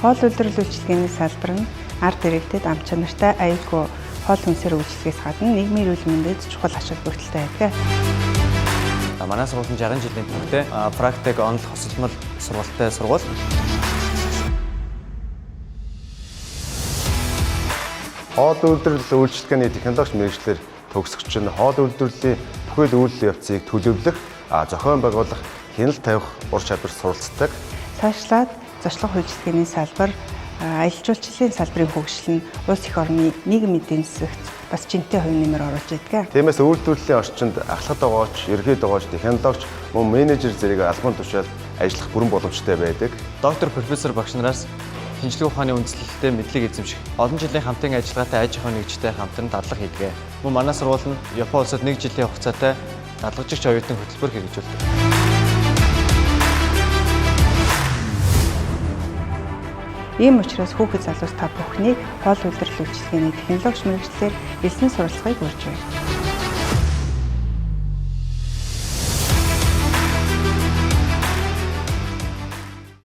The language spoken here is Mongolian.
Хоол үйлдвэрлэл үйлчилгээний салбар нь ард иргэдэд ам чанартай аюулгүй хоол хүнсээр үйлчлэгээс гадна нийгмийн эрүүл мэндэд чухал ач холбогдолтой байдаг. Манай сургууль нь 60 жилийн түүхтэй практик онол хосолмол сургалттай сургууль. Хоол үйлдвэрлэл үйлчилгээний технологи мэргэжлэр төгсөгч нь хоол үйлдвэрлэлийн бүхэл үйл явцыг төлөвлөх, зохион байгуулах, хяналт тавих ур чадвар суралцдаг. Цаашлаад зочлох үйлчилгээний салбар, аялал жуулчлалын салбарын хөгжил нь улс их орны нийгэм эдийн засагт бас жинтэй хувь нэмэр оруулж байдаг. Тиймээс үйлдвэрлэлийн орчинд ахлах дагооч, ерхий дагооч, технологич, мөн менежер зэрэг албан тушаал ажиллах бүрэн боломжтой байдаг. Доктор, профессор багш нараас шинжилгээ ухааны үндэслэлтэй мэдлэг эзэмших, олон жилийн хамтын ажиллагаатай аж ахуйн нэгжтэй хамтран дадлага хийдэг. Мөн манай сургууль нь Япон улсад 1 жилийн хугацаатай дадлагжигч оюутан хөтөлбөр хэрэгжүүлдэг. Ийм учраас хүүхэд залуус та бүхнийг хоол үйлдвэрлэл үйлчилгээний технологи мэргэжлэр элсэн суралцахыг урьж байна.